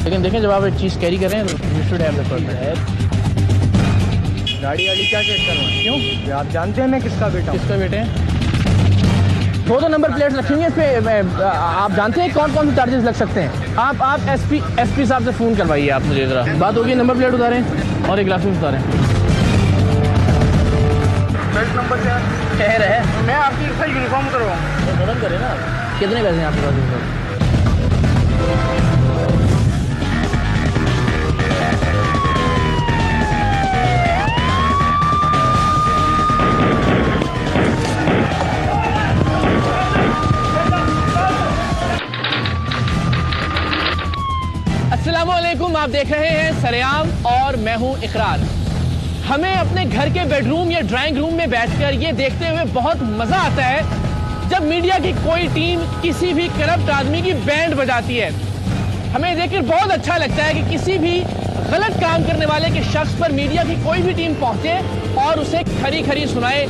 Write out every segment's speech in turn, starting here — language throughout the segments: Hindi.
लेकिन देखें जब आप एक चीज़ कैरी कर रहे हैं तो you should have the permit. गाड़ी वाली क्या चेक करवाएं? क्यों? ये आप जानते हैं मैं किसका बेटा हूँ? किसका बेटे हैं? दो नंबर प्लेट्स रखेंगे इस पे। आप जानते हैं कौन कौन से चार्जेस लग सकते हैं? आप एसपी साहब से फ़ोन करवाइए आप मुझे ज़रा। बात होगी नंबर प्लेट उतारें और एक ग्लासेस उतारें। बेल्ट नंबर क्या है? शहर है। मैं आपकी सर यूनिफॉर्म करवाऊँ? तो गलत करें ना। कितने पैसे हैं आपके पास? अस्सलामुअलैकुम, आप देख रहे हैं सरेआम और मैं हूं इकरार। हमें अपने घर के बेडरूम या ड्राइंग रूम में बैठकर ये देखते हुए बहुत मजा आता है जब मीडिया की कोई टीम किसी भी करप्ट आदमी की बैंड बजाती है। हमें देखकर बहुत अच्छा लगता है कि किसी भी गलत काम करने वाले के शख्स पर मीडिया की कोई भी टीम पहुंचे और उसे खरी खरी सुनाए।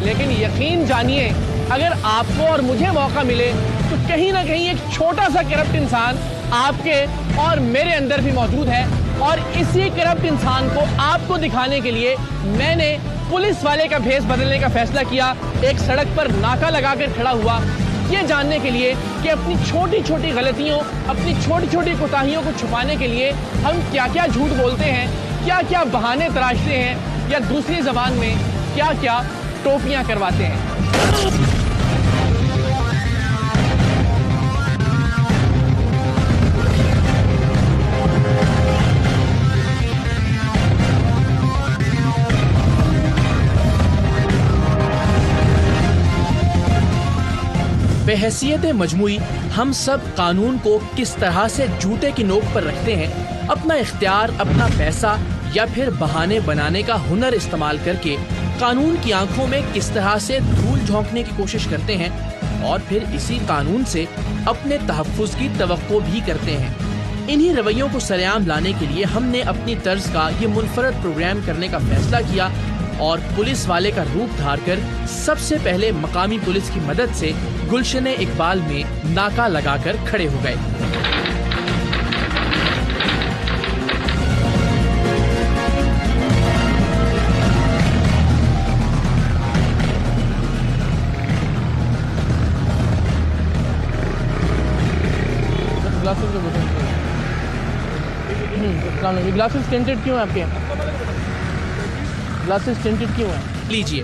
लेकिन यकीन जानिए, अगर आपको और मुझे मौका मिले तो कहीं ना कहीं एक छोटा सा करप्ट इंसान आपके और मेरे अंदर भी मौजूद है। और इसी करप्ट इंसान को आपको दिखाने के लिए मैंने पुलिस वाले का भेष बदलने का फैसला किया। एक सड़क पर नाका लगाकर खड़ा हुआ, ये जानने के लिए कि अपनी छोटी छोटी गलतियों, अपनी छोटी छोटी कोताहियों को छुपाने के लिए हम क्या क्या झूठ बोलते हैं, क्या क्या बहाने तराशते हैं, या दूसरी जबान में क्या क्या टोपियां करवाते हैं। बेहैसियत मजमूई हम सब कानून को किस तरह से जूते की नोक पर रखते हैं, अपना इख्तियार, अपना पैसा या फिर बहाने बनाने का हुनर इस्तेमाल करके कानून की आंखों में किस तरह से धूल झोंकने की कोशिश करते हैं और फिर इसी कानून से अपने तहफ़्फ़ुज़ की तवक्को भी करते हैं। इन्हीं रवैयों को सरेआम लाने के लिए हमने अपनी तर्ज का ये मुनफरद प्रोग्राम करने का फैसला किया और पुलिस वाले का रूप धारकर सबसे पहले मकामी पुलिस की मदद से गुलशन इकबाल में नाका लगाकर खड़े हो गए। ग्लासेस टिंटेड क्यों है आपके? ग्लासेस टिंटेड क्यों है? लीजिए,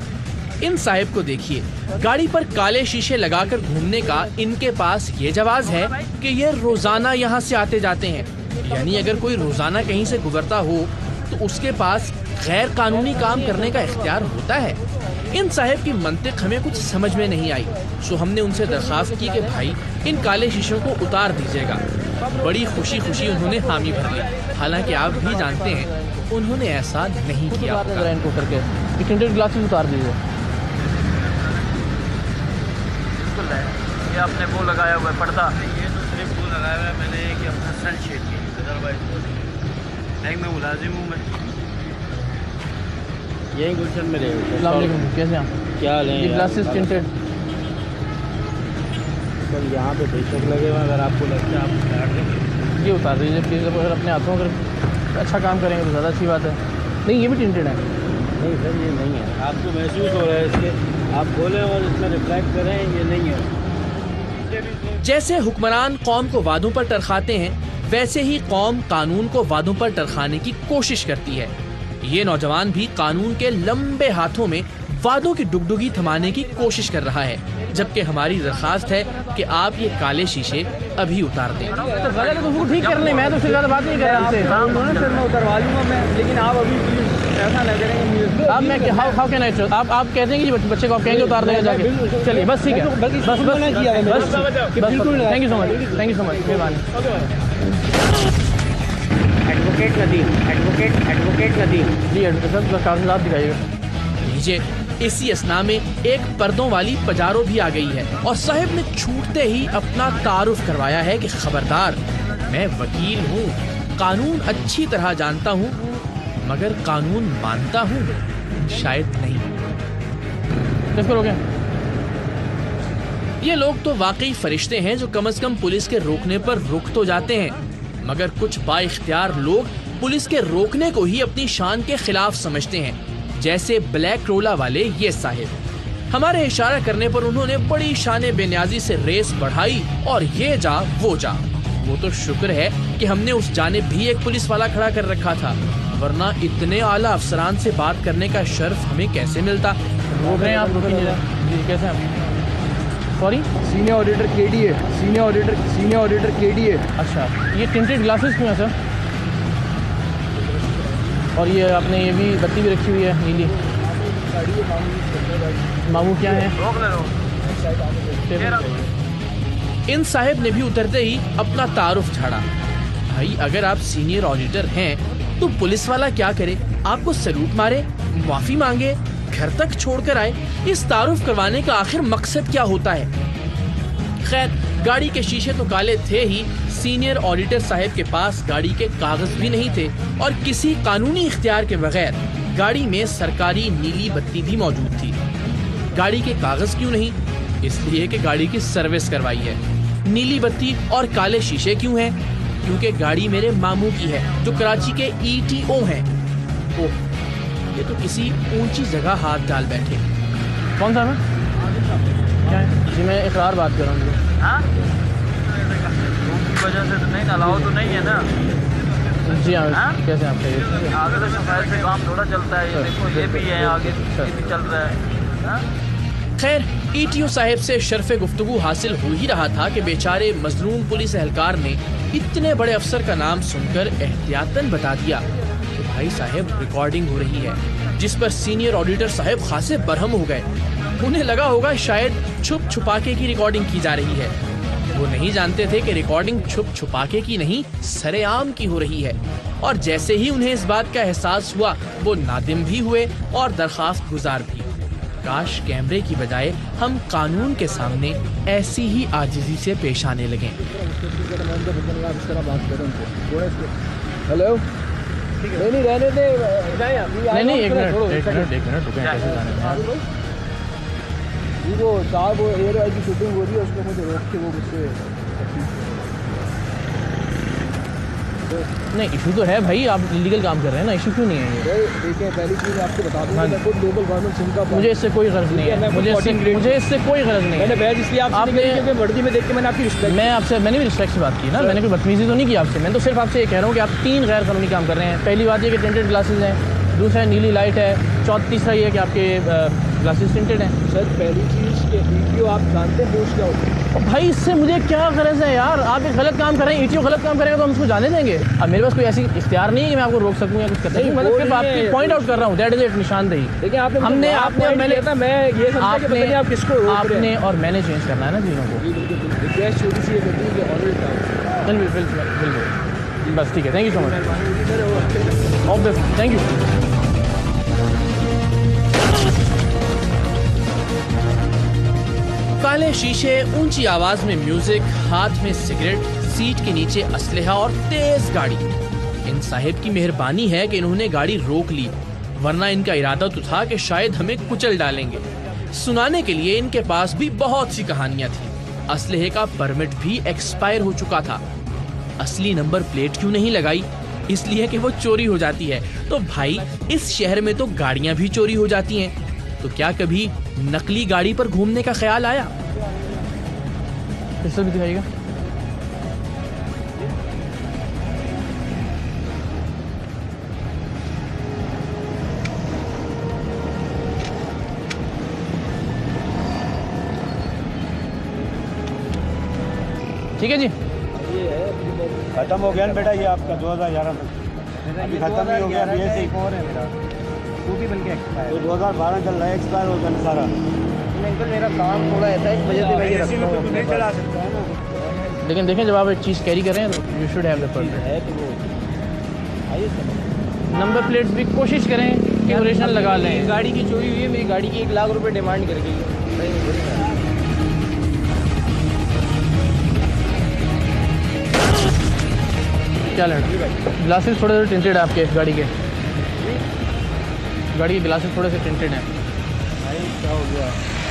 इन साहिब को देखिए, गाड़ी पर काले शीशे लगाकर घूमने का इनके पास ये जवाज है कि ये रोजाना यहाँ से आते जाते हैं। यानी अगर कोई रोजाना कहीं से गुजरता हो तो उसके पास गैर कानूनी काम करने का इख्तियार होता है। इन साहिब की मंतिक हमें कुछ समझ में नहीं आई, सो हमने उनसे दरखास्त की कि भाई इन काले शीशों को उतार दीजिएगा। बड़ी खुशी खुशी उन्होंने हामी भर ली। हालांकि आप भी जानते हैं उन्होंने ऐसा नहीं किया। इनको करके टिंटेड ग्लासेस उतार दीजिए। ये आपने वो लगाया हुआ है पर्दा? ये तो सिर्फ वो लगाया हुआ है मैंने कि अपना सन शेड की, अदरवाइज बैंक में मुलाजिम हूँ मैं। यही गुलशन में रहे। कैसे हैं? क्या हाल है? Glasses tinted. सर यहाँ पे बेशक लगे हुए, अगर आपको लगता है आप उतार देंगे। ये उतार दीजिए प्लीज़। अगर अपने हाथों अगर अच्छा काम करेंगे तो ज़्यादा अच्छी बात है। नहीं, ये भी टिंटेड है। नहीं सर, ये नहीं है। आपको महसूस हो रहा है इसके, आप बोलें और इसमें रिफ्लेक्ट करें, ये नहीं है। जैसे हुक्मरान कौम को वादों पर टरखाते हैं, वैसे ही कौम कानून को वादों पर टरखाने की कोशिश करती है। ये नौजवान भी कानून के लंबे हाथों में वादों की डुगडुगी थमाने की कोशिश कर रहा है, जबकि हमारी दरखास्त है कि आप ये काले शीशे अभी उतार दें। तो ठीक करने, मैं तो उससे ज़्यादा बात नहीं कर रहा आपसे। सर मैं उतरवा लूँगा मैं, लेकिन आप अभी प्लीज़ ऐसा न करेंगे। आप मैं हाउ कैन आई ट्रस्ट? आप कहते हैं कि बच्चे को आप कहेंगे उतार देंगे जाके। चलिए बस ठीक है, बस thank you so much, thank you so much, मेहरबानी। एडवोकेट नदीम जी एडवोकेट साहब, कागजात दिखाइएगा। लीजिए, इसी असना में एक पर्दों वाली पजारो भी आ गई है और साहिब ने छूटते ही अपना तारुफ करवाया है कि खबरदार, मैं वकील हूँ, कानून अच्छी तरह जानता हूँ, मगर कानून मानता हूँ शायद नहीं। किसको रोके? ये लोग तो वाकई फरिश्ते हैं जो कम से कम पुलिस के रोकने पर रुक तो जाते हैं, मगर कुछ बाइख्तियार लोग पुलिस के रोकने को ही अपनी शान के खिलाफ समझते हैं, जैसे ब्लैक रोला वाले ये साहिब। हमारे इशारा करने पर उन्होंने बड़ी शान बेनियाजी से रेस बढ़ाई और ये जा वो जा। वो तो शुक्र है कि हमने उस जानिब भी एक पुलिस वाला खड़ा कर रखा था, वरना इतने आला अफसरान से बात करने का शर्फ हमें कैसे मिलता। रोक रहे हैं आप? जी कैसे आप? सॉरी, सीनियर ऑडिटर केडी है, सीनियर ऑडिटर केडी है। अच्छा, ये टिंटेड ग्लासेस क्यों है सर? और ये आपने ये भी बत्ती भी रखी हुई है नीली। मामू क्या है? इन साहब ने भी उतरते ही अपना तारुफ झाड़ा। भाई अगर आप सीनियर ऑडिटर हैं तो पुलिस वाला क्या करे? आपको सलूट मारे, माफी मांगे, घर तक छोड़कर आए? इस तारुफ करवाने का आखिर मकसद क्या होता है? खैर, गाड़ी के शीशे तो काले थे ही, सीनियर ऑडिटर साहब के पास गाड़ी के कागज भी नहीं थे और किसी कानूनी इख्तियार के बगैर गाड़ी में सरकारी नीली बत्ती भी मौजूद थी। गाड़ी के कागज क्यों नहीं? इसलिए कि गाड़ी की सर्विस करवाई है। नीली बत्ती और काले शीशे क्यों हैं? क्योंकि गाड़ी मेरे मामू की है जो कराची के ETO हैं। ओह, ये तो किसी ऊंची जगह हाथ डाल बैठे। कौन सा? मैं क्या है जी? मैं इकरार बात कर रहा हूँ। हाँ, वजह से तो नहीं, अलाउ तो नहीं है ना जी हाँ। हाँ? कैसे आप कहिए? आगे तो सफाई से काम थोड़ा चलता है। ये देखो, ये भी है, आगे ये भी चल रहा है। हाँ? खैर, ETO साहब से शर्फ गुफ्तगू हासिल हो ही रहा था कि बेचारे मजलूम पुलिस एहलकार ने इतने बड़े अफसर का नाम सुनकर एहतियातन बता दिया कि भाई साहब रिकॉर्डिंग हो रही है, जिस पर सीनियर ऑडिटर साहब खासे बरहम हो गए। उन्हें लगा होगा शायद छुप छुपाके की रिकॉर्डिंग की जा रही है। वो नहीं जानते थे कि रिकॉर्डिंग छुप छुपाके की नहीं, सरेआम की हो रही है। और जैसे ही उन्हें इस बात का एहसास हुआ, वो नादिम भी हुए और दरखास्त गुजार भी। काश कैमरे की बजाय हम कानून के सामने ऐसी ही आजिजी से पेश आने लगे। हेलो, नहीं रहने दे। नहीं, एक मिनट रुकें, कैसे जाने दें? वो साहब, वो एयर वाई की शूटिंग हो रही है, उसको मुझे रोक के वो मुझसे नहीं, इशू तो है भाई, आप इलीगल काम कर रहे हैं ना, इशू क्यों नहीं है ये? देखिए, पहली चीज़ मैं आपको बता दूँ, मैं खुद ग्लोबल गवर्नमेंट सिम का मुझे इससे कोई गरज नहीं है, मुझे इससे कोई गरज नहीं मैंने है। बहस इसलिए आपने वर्दी में देख के मैंने आपकी रिस्पेक्ट। मैंने भी रिस्पेक्ट से बात की ना, मैंने कोई बदतमीजी तो नहीं की आपसे। मैं तो सिर्फ आपसे ये कह रहा हूँ कि आप 3 गैर कानूनी काम कर रहे हैं। पहली बात ये कि टिंटेड ग्लासेस हैं, दूसरा नीली लाइट है, तीसरा ये है कि आपके ग्लासेस टिंटेड हैं। सर, पहली चीज़ के ETO आप जानते हैं पोस्ट क्या होता है? भाई इससे मुझे क्या गरज है यार? आप एक गलत काम कर रहे हैं, ETO गलत काम करेंगे तो हम उसको जाने देंगे? अब मेरे पास कोई ऐसी इख्तियार नहीं है कि मैं आपको रोक सकूँ या कुछ कर सकूँ। मतलब सिर्फ आपकी पॉइंट आउट कर रहा हूँ, दैट इज इट, निशानदेही। देखिए, आपने मैंने ये समझा कि पता नहीं आप किसको रोक रहे हैं। आपने और मैंने चेंज करना है ना चीज़ों को। रिक्वेस्ट छोटी सी ये करती है कि ऑडिट का बिल्कुल, बस ठीक है, thank you so much. Obviously, thank you. काले शीशे, ऊंची आवाज में म्यूजिक, हाथ में सिगरेट, सीट के नीचे असलहा और तेज गाड़ी। इन साहिब की मेहरबानी है कि इन्होंने गाड़ी रोक ली, वरना इनका इरादा तो था कि शायद हमें कुचल डालेंगे। सुनाने के लिए इनके पास भी बहुत सी कहानियां थी। असलहे का परमिट भी एक्सपायर हो चुका था। असली नंबर प्लेट क्यों नहीं लगाई? इसलिए कि वो चोरी हो जाती है। तो भाई, इस शहर में तो गाड़ियां भी चोरी हो जाती हैं, तो क्या कभी नकली गाड़ी पर घूमने का ख्याल आया? पिस्टल भी दिखाइएगा। ठीक है जी, खत्म हो गया ना बेटा ये आपका 2011 में। अभी खत्म ही हो गया, अभी ऐसे ही और है मेरा। भी बल्कि एक्सपायर। तो 2012 चल रहा है, एक्सपायर हो गया सारा। अंकल, मेरा काम थोड़ा ऐसा है, इस वजह से मैं ये रखता हूँ। नहीं चला सकता है ना। लेकिन देखें, जब आप एक चीज़ कैरी कर रहे हैं तो you should have the permit. है तो वो आइए नंबर प्लेट्स भी कोशिश करें कि ओरिजिनल लगा लें। गाड़ी की चोरी हुई है, मेरी गाड़ी की 1 लाख रुपए डिमांड कर गई। क्या लड़ा? ग्लासेस थोड़े से टिंटेड है आपके गाड़ी के ग्लासेस थोड़े से टिंटेड हैं। भाई क्या हो गया?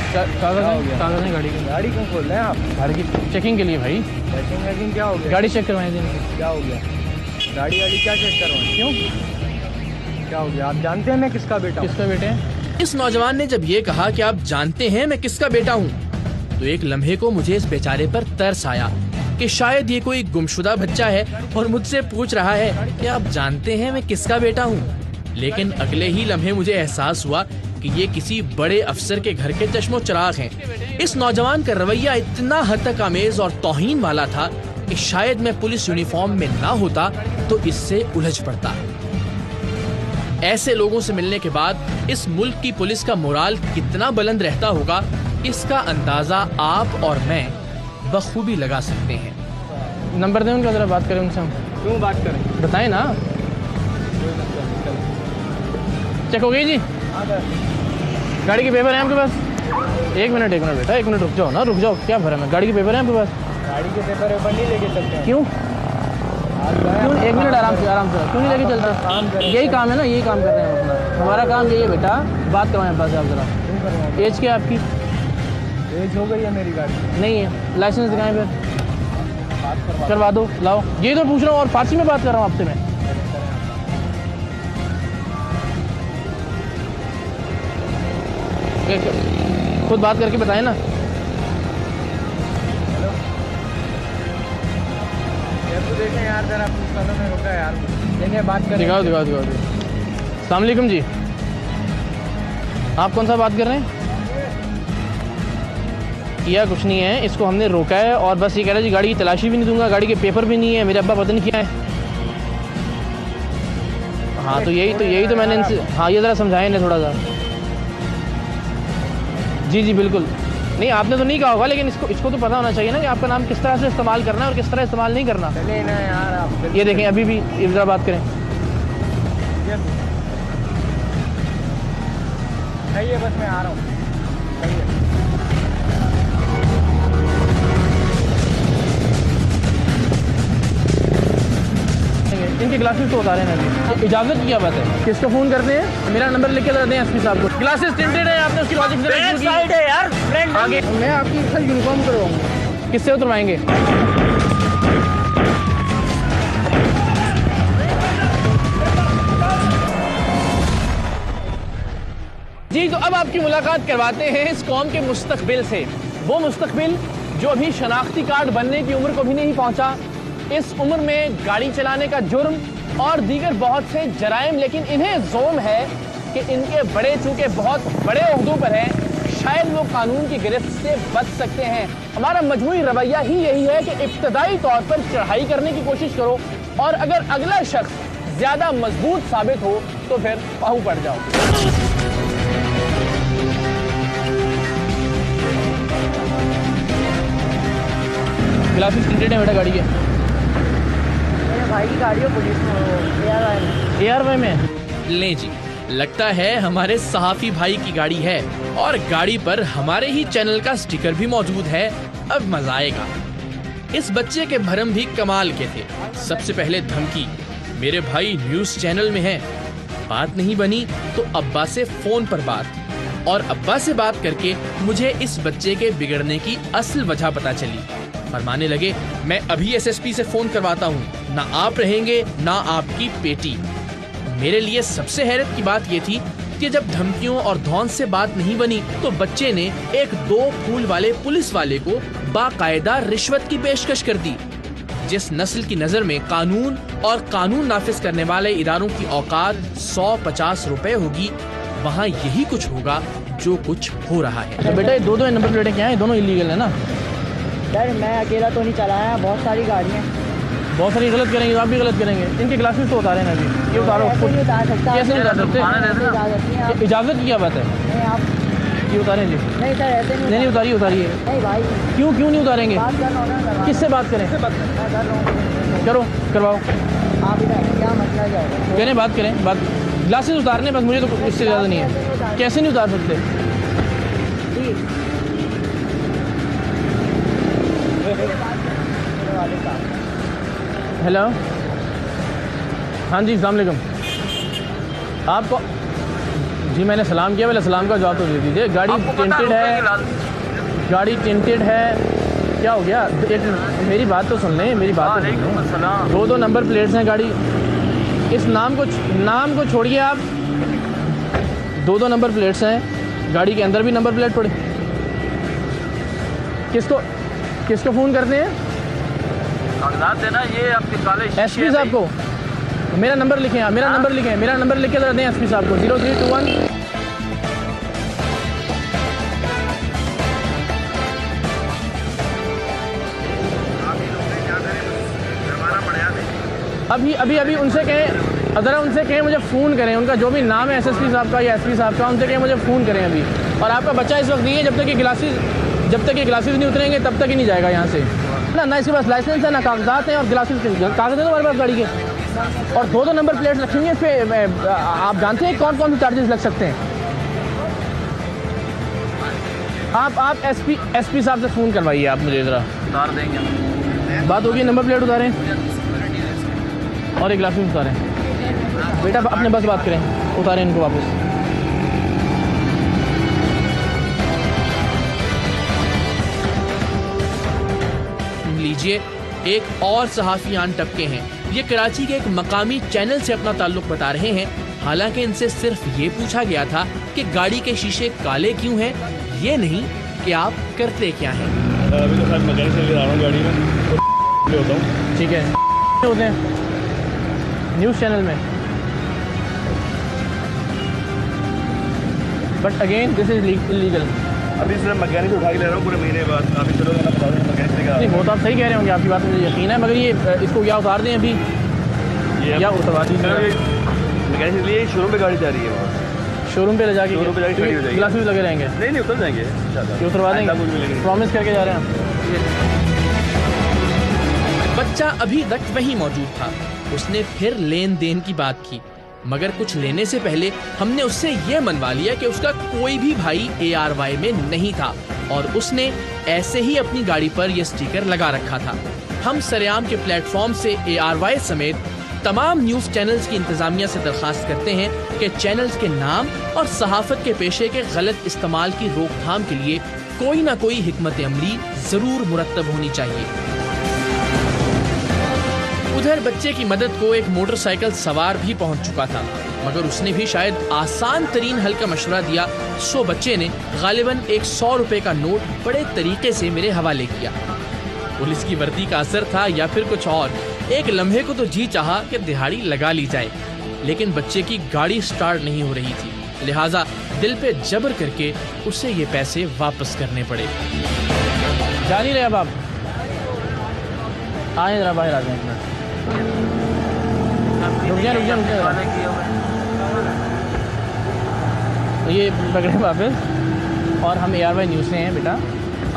कागज है गाड़ी के। गाड़ी क्यों खोल रहे हैं आप? गाड़ी की चेकिंग के लिए भाई। चेकिंग वैकिंग क्या हो गया? गाड़ी चेक करवाएं दिन क्या हो गया? गाड़ी वाड़ी क्या चेक करवाएं? क्यों? क्या हो गया? आप जानते हैं मैं किसका बेटा हूँ? किसका बेटे हैं? इस नौजवान ने जब ये कहा कि आप जानते हैं मैं किसका बेटा हूँ, तो एक लम्हे को मुझे इस बेचारे पर तरस आया कि शायद ये कोई गुमशुदा बच्चा है और मुझसे पूछ रहा है कि आप जानते हैं मैं किसका बेटा हूँ। लेकिन अगले ही लम्हे मुझे एहसास हुआ कि ये किसी बड़े अफसर के घर के चश्मो चिराग हैं। इस नौजवान का रवैया इतना हद तक आमेज और तौहीन वाला था कि शायद मैं पुलिस यूनिफॉर्म में ना होता तो इससे उलझ पड़ता। ऐसे लोगों से मिलने के बाद इस मुल्क की पुलिस का मोराल कितना बुलंद रहता होगा, इसका अंदाजा आप और मैं बखूबी लगा सकते हैं। नंबर दें उनका, जरा बात करें उनसे हम। क्यों बात करें? बताएं ना। चेक हो गई जी? गाड़ी के पेपर हैं आपके पास? एक मिनट बेटा, एक मिनट रुक जाओ ना, रुक जाओ, क्या भरम है? गाड़ी के पेपर हैं आपके पास? गाड़ी के पेपर नहीं लेके चलते हैं। क्यों? क्यों? एक मिनट आराम से क्यों नहीं लेके चलता? यही काम है ना, यही काम कर रहे हैं अपना। हमारा काम यही है बेटा, बात करवाएं अब्बा से आप जरा। एज क्या आपकी? एज हो गई है मेरी गाड़ी। नहीं है। लाइसेंस दिखाएं फिर। करवा दो, लाओ। यही तो पूछ रहा हूँ और फारसी में बात कर रहा हूँ आपसे मैं। खुद बात करके बताएं ना। देखें यार जरा पुलिस में रुका यार, देखें बात करें। दिखाओ। अस्सलाम वालेकुम जी, आप कौन सा बात कर रहे हैं? किया कुछ नहीं है, इसको हमने रोका है और बस ये कह रहा है जी गाड़ी की तलाशी भी नहीं दूंगा, गाड़ी के पेपर भी नहीं है, मेरे अब्बा पता नहीं क्या है। हाँ तो यही तो मैंने इनसे, हाँ ये ज़रा समझाएं इन्हें थोड़ा सा। जी बिल्कुल। नहीं आपने तो नहीं कहा होगा, लेकिन इसको तो पता होना चाहिए ना कि आपका नाम किस तरह से इस्तेमाल करना है और किस तरह इस्तेमाल नहीं करना। चलिए ना यार आप। ये देखें अभी भी ज़रा बात करें। ये बस मैं आ रहा हूँ। इनके ग्लासेस तो उतारे हैं अभी। इजाज़त की क्या बात है? किसको फ़ोन करते हैं? मेरा नंबर लिख के दें एसपी साहब को। ग्लासेस टिंटेड है, आपने उसकी लॉजिक साइड है यार। आगे मैं आपकी सर यूनिफॉर्म करवाऊंगा। किससे उतरवाएंगे? जी तो अब आपकी मुलाकात करवाते हैं इस कौम के मुस्तकबिल से। वो मुस्तकबिल जो अभी शनाख्ती कार्ड बनने की उम्र को भी नहीं पहुंचा। इस उम्र में गाड़ी चलाने का जुर्म और दीगर बहुत से जराइम, लेकिन इन्हें ज़ोम है कि इनके बड़े चूंकि बहुत बड़े ओहदों पर हैं, शायद वो कानून की गिरफ्त से बच सकते हैं। हमारा मजमूई रवैया ही यही है कि इब्तदाई तौर पर चढ़ाई करने की कोशिश करो और अगर अगला शख्स ज्यादा मजबूत साबित हो तो फिर पाहू पड़ जाओ। ग्लासेस टिंटेड है बेटा गाड़ी के। भाई की गाड़ी हो पुलिस में, ARY में। ले जी, लगता है हमारे सहाफी भाई की गाड़ी है और गाड़ी पर हमारे ही चैनल का स्टिकर भी मौजूद है। अब मजा आएगा। इस बच्चे के भरम भी कमाल के थे। सबसे पहले धमकी, मेरे भाई न्यूज चैनल में है, बात नहीं बनी तो अब्बा से फोन पर बात, और अब्बा से बात करके मुझे इस बच्चे के बिगड़ने की असल वजह पता चली। फरमाने लगे, मैं अभी SSP से फोन करवाता हूँ, ना आप रहेंगे ना आपकी पेटी। मेरे लिए सबसे हैरत की बात ये थी कि जब धमकियों और धौंस से बात नहीं बनी तो बच्चे ने एक 2 फूल वाले पुलिस वाले को बाकायदा रिश्वत की पेशकश कर दी। जिस नस्ल की नजर में कानून और कानून नाफिज करने वाले इदारों की औकात 150 रुपए होगी, वहाँ यही कुछ होगा जो कुछ हो रहा है। तो बेटा ये दो नंबर प्लेटें क्या हैं? दोनों इलीगल है ना? यार मैं अकेला तो नहीं चलाया, बहुत सारी गाड़ियाँ। बहुत सारी गलत करेंगे तो आप भी गलत करेंगे। इनके ग्लासेस तो उतारे ना अभी। ये उतारो। नहीं उतार सकता। कैसे नहीं उतार सकते? इजाज़त की क्या बात है? नहीं आप ये उतारें जी। नहीं सर ऐसे नहीं उतारिए। नहीं भाई, क्यों नहीं उतारेंगे? बात कर रहा हूँ ना। किससे बात करें? करो, करवाओ। आप इधर क्या मसला क्या होगा? करें, बात करें। बात ग्लासेस उतारने, बस मुझे तो इससे ज़्यादा नहीं है। कैसे नहीं उतार सकते? हेलो, हाँ जी, अस्सलाम वालेकुम। आपको जी मैंने सलाम किया, पहले सलाम का जवाब तो दे दीजिए। गाड़ी टिंटेड है, गाड़ी टिंटेड है, क्या हो गया? एक मेरी बात तो सुन लें, मेरी बात तो सुन लें। 2-2 नंबर प्लेट्स हैं गाड़ी। इस नाम को छोड़िए आप। 2-2 नंबर प्लेट्स हैं गाड़ी के अंदर भी नंबर प्लेट पड़े। किसको फ़ोन करते हैं? कागजात देना ये आपके काले एसपी साहब को। मेरा नंबर लिखें आप, मेरा नंबर लिखें, मेरा नंबर लिख के दें एसपी साहब को 0321। अभी उनसे कहें, ज़रा उनसे कहें मुझे फ़ोन करें, उनका जो भी नाम है एसएसपी साहब का या एसपी साहब का, उनसे कहें मुझे फ़ोन करें अभी। और आपका बच्चा इस वक्त नहीं है, जब तक ये ग्लासेस नहीं उतरेंगे तब तक ही नहीं जाएगा यहाँ से ना इसके पास लाइसेंस है ना कागजात हैं, और ग्लासेस कागज है तुम्हारे पास गाड़ी के, और 2-2 नंबर प्लेट रखी हुई हैं। फिर आप जानते हैं कौन कौन से चार्जेस लग सकते हैं? आप एसपी साहब से फ़ोन करवाइए आप मुझे ज़रा। उतार देंगे, बात होगी, नंबर प्लेट उतारें और एक ग्लासेस उतारें। बेटा अपने बस बात करें, उतारें इनको वापस। लीजिए, एक और सहाफ़ी आन टपके हैं। ये कराची के एक मकामी चैनल से अपना ताल्लुक बता रहे हैं। हालांकि इनसे सिर्फ ये पूछा गया था कि गाड़ी के शीशे काले क्यों हैं, ये नहीं कि आप करते क्या हैं। अभी तो सर मैकेनिक से ले रहा हूँ गाड़ी में, होता हूँ। ठीक है, होते हैं न्यूज़ चैनल में, but again this is illegal. अभी सर मैकेनिक उठा के ले रहा हूँ पूरे महीने बाद। अभी चलो मैं बता दूँ मैकेनिक से नहीं, वो तो आप सही कह रहे होंगे, आपकी बात मुझे यकीन है, मगर ये इसको क्या उतार दें अभी, या उतरवा दीजिए। मैकेनिक लिए शोरूम पे गाड़ी जा रही है, वहाँ शोरूम पे ले जाके शोरूम पे जाके खड़ी हो जाएगी। ग्लासेस लगे रहेंगे? नहीं उतर जाएंगे, ये उतरवा देंगे, प्रॉमिस करके जा रहे हैं। बच्चा अभी तक वहीं मौजूद था। उसने फिर लेन देन की बात की, मगर कुछ लेने से पहले हमने उससे ये मनवा लिया कि उसका कोई भी भाई ARY में नहीं था, और उसने ऐसे ही अपनी गाड़ी पर यह स्टिकर लगा रखा था। हम सरेआम के प्लेटफॉर्म से ARY समेत तमाम न्यूज़ चैनल्स की इंतजामिया से दरखास्त करते हैं कि चैनल्स के नाम और सहाफत के पेशे के गलत इस्तेमाल की रोकथाम के लिए कोई ना कोई हिकमत अमली जरूर मुरतब होनी चाहिए। उधर बच्चे की मदद को एक मोटरसाइकिल सवार भी पहुंच चुका था, मगर उसने भी शायद आसान तरीन हल का मशवरा दिया। सो बच्चे ने गालिबन एक 100 रुपए का नोट बड़े तरीके से मेरे हवाले किया। पुलिस की वर्दी का असर था या फिर कुछ और, एक लम्हे को तो जी चाहा कि दिहाड़ी लगा ली जाए, लेकिन बच्चे की गाड़ी स्टार्ट नहीं हो रही थी, लिहाजा दिल पे जबर करके उसे ये पैसे वापस करने पड़े। जा नहीं रहे अब आप? आए जरा बाहर आ जाए, रुक जाए। तो ये पकड़े वापस, और हम ARY न्यूज़ से हैं बेटा।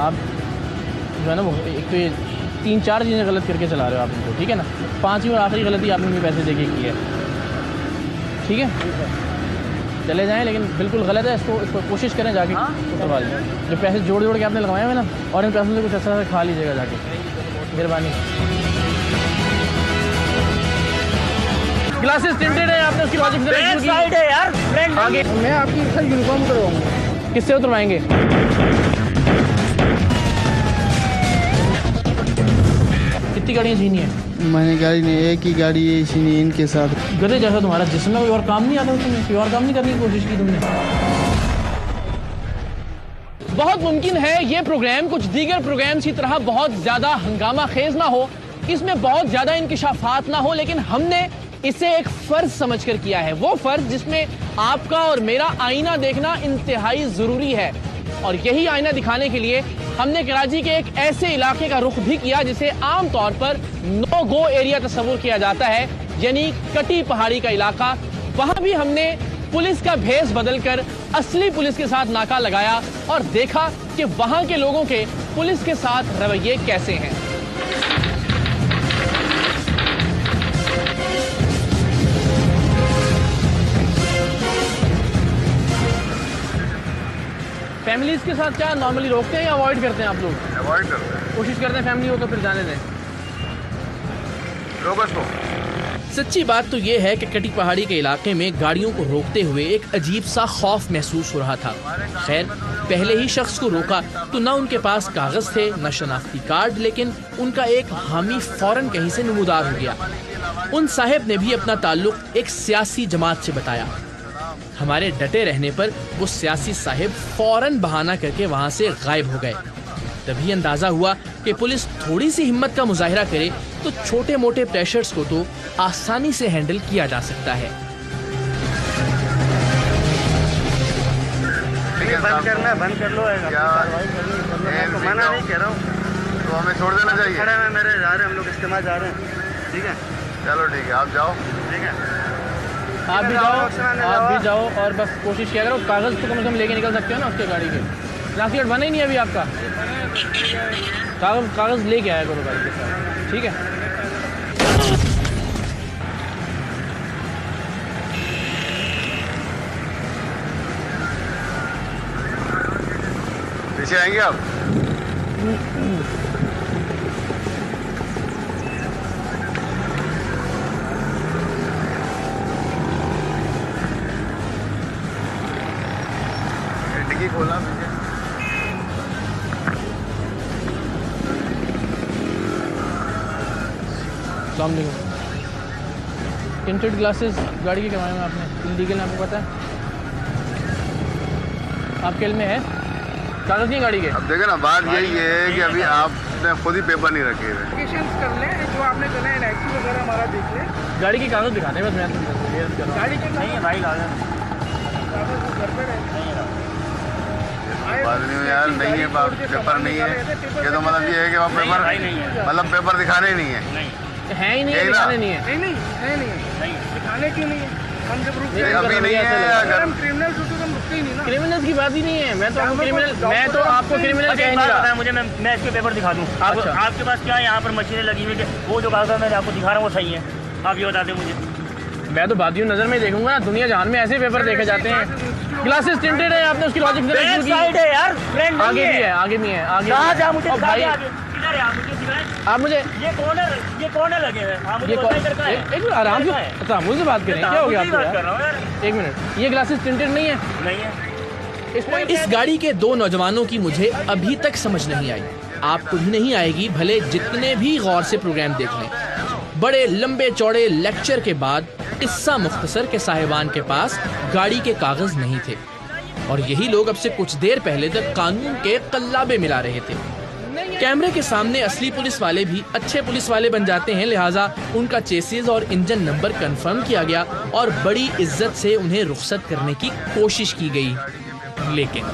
आप जो है ना वो एक तो ये 3-4 चीज़ें गलत करके चला रहे हो आप इनको, ठीक है ना? 5वीं और आखिरी गलती आपने मुझे पैसे देके की है, ठीक है? चले जाएं, लेकिन बिल्कुल गलत है। इसको कोशिश करें जाके उतरवा लें। जो पैसे जोड़ के आपने लगवाए हुए ना, और इन पैसों से कुछ अच्छा खा लीजिएगा जाके, मेहरबानी। ग्लासेस टिंटेड है, आपने उसकी लॉजिक साइड है यार। आगे मैं आपकी सर यूनिफॉर्म करवाऊंगा। किससे उतरवाएंगे? कितनी गाड़ियाँ छीनी है? मैंने गाड़ी नहीं, एक ही गाड़ी है छीनी इनके साथ। गधे जैसा तुम्हारा जिस्म है, कोई और काम नहीं आता तुम्हें? कोई और काम नहीं करने की कोशिश की तुमने? बहुत मुमकिन है ये प्रोग्राम कुछ दीगर प्रोग्राम्स की तरह बहुत ज्यादा हंगामा खेज ना हो, इसमें बहुत ज्यादा इंकिशाफात ना हो, लेकिन हमने इसे एक फर्ज समझकर किया है। वो फर्ज जिसमें आपका और मेरा आईना देखना इंतहाई जरूरी है, और यही आईना दिखाने के लिए हमने कराची के एक ऐसे इलाके का रुख भी किया जिसे आमतौर पर नो गो एरिया तस्वुर किया जाता है, यानी कटी पहाड़ी का इलाका। वहां भी हमने पुलिस का भेस बदलकर असली पुलिस के साथ नाका लगाया और देखा कि वहां के लोगों के पुलिस के साथ रवैये कैसे हैं। फैमिलीज के साथ क्या नॉर्मली रोकते हैं या अवॉइड करते हैं आप लोग? अवॉइड करते हैं, कोशिश करते हैं फैमिली हो तो फिर जाने दें। रोको इसको। सच्ची बात तो ये है कि कटी पहाड़ी के इलाके में गाड़ियों को रोकते हुए एक अजीब सा खौफ महसूस हो रहा था। खैर, पहले ही शख्स को रोका तो न उनके पास कागज थे न शनाख्ती कार्ड, लेकिन उनका एक हामी फौरन कहीं से नमूदार हो गया। उन साहब ने भी अपना ताल्लुक एक सियासी जमात से बताया। हमारे डटे रहने पर वो सियासी साहब फौरन बहाना करके वहाँ से गायब हो गए। तभी अंदाजा हुआ कि पुलिस थोड़ी सी हिम्मत का मुजाहिरा करे तो छोटे मोटे प्रेशर्स को तो आसानी से हैंडल किया जा सकता है। बंद करना, बंद कर लो। मना नहीं कह रहा हूँ, तो हमें छोड़ देना चाहिए। खड़े हैं मेरे, जा रहे हैं हम लोग, इस्तेमा जा रहे हैं। ठीक है, चलो ठीक है, आप जाओ। ठीक है, आप भी जाओ और बस कोशिश किया करो कागज तो कम से कम लेके निकल सकते हो ना उसके गाड़ी के। ट्रांसलेट बना ही नहीं अभी आपका, कागज लेके आया करो गाड़ी के साथ, ठीक है। पीछे आएंगे आप? डिग्गी खोला पीछे। टिंटेड ग्लासेस गाड़ी के करवाए में आपने, इलीगल है, आपको पता है? आपके इल्म में है? कागज नहीं गाड़ी के? अब देखे ना, बात यही है कि अभी आपने खुद ही पेपर नहीं रखे हुए। कर लें जो आपने करना है, एनआईसी वगैरह हमारा देख लें। गाड़ी के कागज दिखाते हैं बस, मैं गाड़ी के नहीं है भाई, कागज घर पे बात नहीं है यार, नहीं है पेपर नहीं है, ये तो मतलब ये है कि वहाँ पेपर, मतलब पेपर दिखाने ही नहीं है। है ही नहीं है, दिखाने नहीं है। नहीं दिखाने क्यों नहीं है? हम जब रुकते नहीं, अभी नहीं है। अगर हम क्रिमिनल तो हम रुकते ही नहीं ना। क्रिमिनल की बात ही नहीं है, मैं तो आपको क्रिमिनल कह नहीं रहा। मुझे, मैं इसके पेपर दिखा दूँ। अच्छा। आपके पास क्या है? यहाँ पर मशीनें लगी हुई है, वो जो कागज मैं आपको दिखा रहा हूँ वो सही है? आप ये बता दें मुझे। मैं तो बादियों नजर में देखूंगा ना, दुनिया जहान में ऐसे पेपर देखे जाते हैं। ग्लासेस टिंटेड है, आपने उसकी लॉजिक साइड है यार, फ्रेंड आगे भी है, आगे भी है, आगे कहाँ जा मुझे भाई किधर है? आप मुझे दिखाएं। आप मुझे ये कौन है लगे हुए? आप मुझे बताएं इधर कहाँ है? एक मिनट आराम से, अच्छा मुझसे बात करें, क्या हो गया आपको यार? एक मिनट, ये ग्लासेस टिंटेड नहीं है? नहीं है। इस गाड़ी के दो नौजवानों की मुझे अभी तक समझ नहीं आई। आपको भी नहीं आएगी, भले जितने भी गौर से प्रोग्राम देख लें। बड़े लंबे चौड़े लेक्चर के बाद किस्सा मुख्तसर के साहिबान के पास गाड़ी के कागज नहीं थे, और यही लोग अब से कुछ देर पहले तक कानून के कल्लाबे मिला रहे थे। कैमरे के सामने असली पुलिस वाले भी अच्छे पुलिस वाले बन जाते हैं, लिहाजा उनका चेसिस और इंजन नंबर कंफर्म किया गया और बड़ी इज्जत से उन्हें रुखसत करने की कोशिश की गई। लेकिन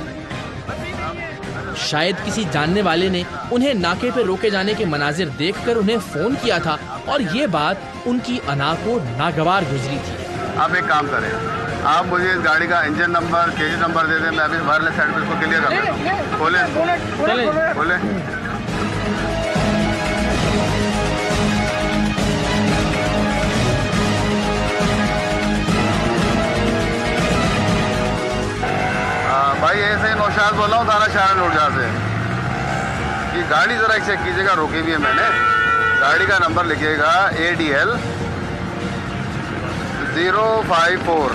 शायद किसी जानने वाले ने उन्हें नाके पे रोके जाने के मनाजिर देखकर उन्हें फोन किया था, और ये बात उनकी अना को नागवार गुजरी थी। आप एक काम करें, आप मुझे इस गाड़ी का इंजन नंबर, चेसिस नंबर दे दें, मैं अभी वायरलेस साइड पे इसको क्लियर कर दूँ। खोले। भाई ऐसे नौशाद बोल रहा हूँ, थाना शाह नूरजहाँ से, कि गाड़ी जरा चेक कीजिएगा, रोकी भी है मैंने। गाड़ी का नंबर लिखिएगा ADL 054,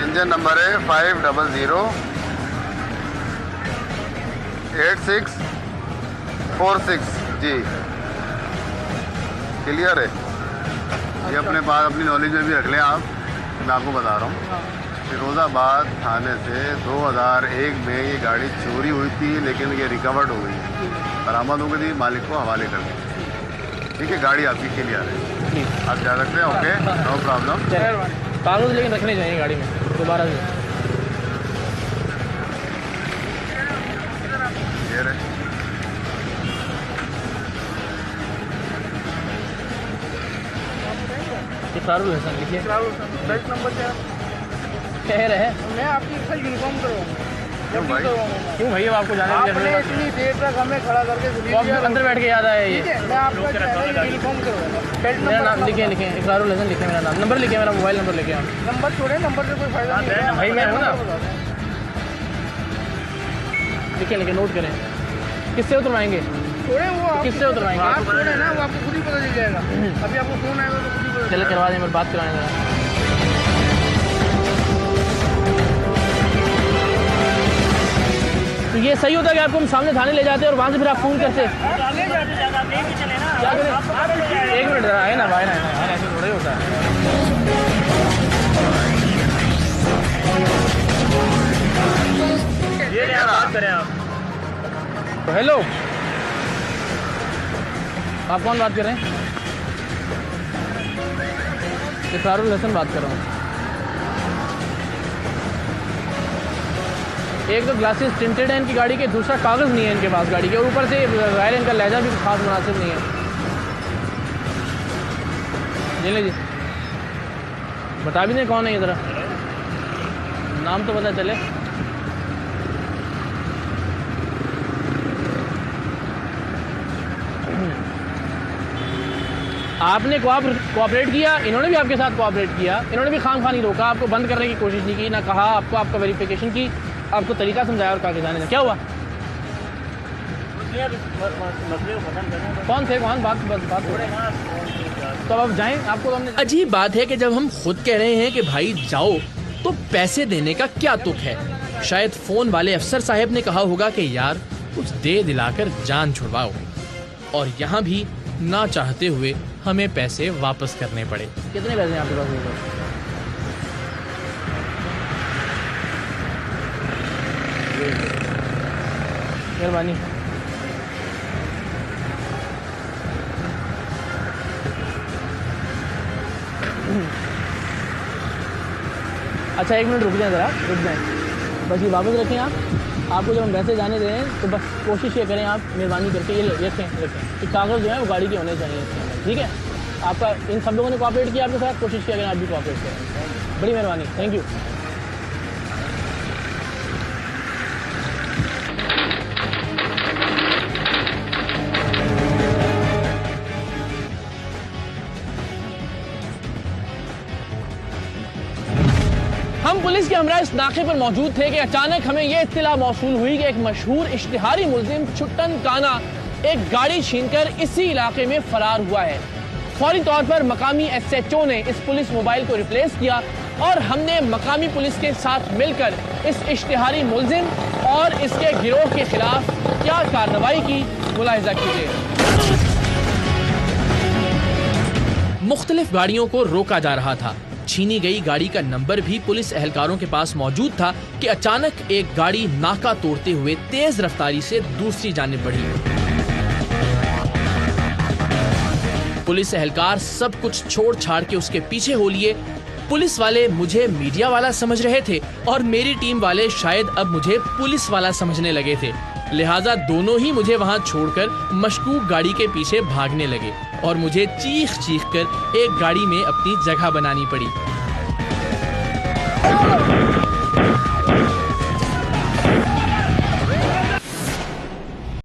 इंजन नंबर है 5008646 जी, क्लियर है? ये अपने पास अपनी नॉलेज में भी रख लें आप। मैं आपको बता रहा हूँ, फिरोजाबाद थाने से 2001 में ये गाड़ी चोरी हुई थी, लेकिन ये रिकवर्ड हो गई, बरामद हो गई थी, मालिक को हवाले कर दी। ठीक है, गाड़ी आपकी क्लियर है, आप जा सकते हैं। Okay, no problem. कागज लेकिन रखने चाहिए गाड़ी में दोबारा से। ये रहे। इकरारुल हसन लिखिए। बेल्ट नंबर क्या खैर है, मैं आपकी सर यूनिफॉर्म करवाऊंगा। क्यों भाई? क्यों भैया आपको जाने आपने इतनी देर तक हमें खड़ा करके अंदर बैठ के याद आया ये? मैं आपका यूनिफॉर्म करवाऊंगा। बेल्ट मेरा नंबर नाम लिखे इकरारुल हसन लिखे, मेरा नाम, नंबर लिखे, मेरा मोबाइल नंबर लिखे। नंबर छोड़े, नंबर से कोई फायदा नहीं है भाई, मैं हूँ ना। लिखे नोट करें। किससे उतरवाएंगे? छोड़े वो किससे उतरवाएंगे? आप छोड़े ना, वो आपको खुद ही पता चल जाएगा। अभी आपको फोन आएगा तो चले करवा दें, बात कराने जरा। तो ये सही होता है कि आपको हम सामने थाने ले जाते और वहाँ से फिर आप फोन करते? क्या करें? एक मिनट जरा है ना भाई, ना ऐसे थोड़ा ही होता है। ये बात करें आप। तो हेलो, आप कौन बात कर रहे हैं? इकरारुल हसन बात कर रहा हूँ। एक तो ग्लासेस टिंटेड है इनकी गाड़ी के, दूसरा कागज़ नहीं है इनके पास गाड़ी के, और ऊपर से ज़ाहिर इनका लहजा भी खास मुनासिब नहीं है। ले लीजिए, बता भी दें कौन है ये, ज़रा नाम तो पता चले। आपने कोऑपरेट किया, इन्होंने भी आपके साथ कोऑपरेट किया, इन्होंने भी खाम नहीं रोका, आपको बंद करने की कोशिश नहीं की, ना कहा आपको, आपका वेरिफिकेशन की, आपको तरीका समझाया और कागजाने ने। क्या हुआ? कौन थे? कौन बात हो रही है? तो अब जाएं, आपको तो हमने। अजीब बात है कि जब हम खुद कह रहे हैं कि भाई जाओ, तो पैसे देने का क्या तुक है? शायद फोन वाले अफसर साहब ने कहा होगा कि यार कुछ दे दिलाकर जान छुड़वाओ, और यहाँ भी ना चाहते हुए हमें पैसे वापस करने पड़े। कितने पैसे हैं आपके पास? मेहरबानी। अच्छा एक मिनट रुक जाएं, ज़रा रुक जाएं, बस ये वापस रखें आप। आपको जब हम वैसे जाने दे रहे हैं तो बस कोशिश ये करें आप, मेहरबानी करके ये रखें कि कागज़ जो है वो गाड़ी के होने चाहिए, ठीक है? आपका इन सब लोगों ने कोऑपरेट किया आपके साथ, कोशिश किया करें आप भी कोऑपरेट करें। बड़ी मेहरबानी, थैंक यू। हम पुलिस के हमरा इस नाके पर मौजूद थे कि अचानक हमें यह इत्तला मौसूल हुई कि एक मशहूर इश्तिहारी मुल्जिम छुट्टन काना एक गाड़ी छीनकर इसी इलाके में फरार हुआ है। फौरी तौर पर मकामी SHO ने इस पुलिस मोबाइल को रिप्लेस किया और हमने मकामी पुलिस के साथ मिलकर इस इश्तिहारी मुल्जिम और इसके गिरोह के खिलाफ क्या कार्रवाई की, मुलाहिजा कीजिए। मुख्तलिफ गाड़ियों को रोका जा रहा था। छीनी गई गाड़ी का नंबर भी पुलिस एहलकारों के पास मौजूद था कि अचानक एक गाड़ी नाका तोड़ते हुए तेज रफ्तारी से दूसरी जानिब बढ़ी। पुलिस एहलकार सब कुछ छोड़ छाड़ के उसके पीछे हो लिए। पुलिस वाले मुझे मीडिया वाला समझ रहे थे और मेरी टीम वाले शायद अब मुझे पुलिस वाला समझने लगे थे, लिहाजा दोनों ही मुझे वहां छोड़कर मशकूक गाड़ी के पीछे भागने लगे और मुझे चीख कर एक गाड़ी में अपनी जगह बनानी पड़ी।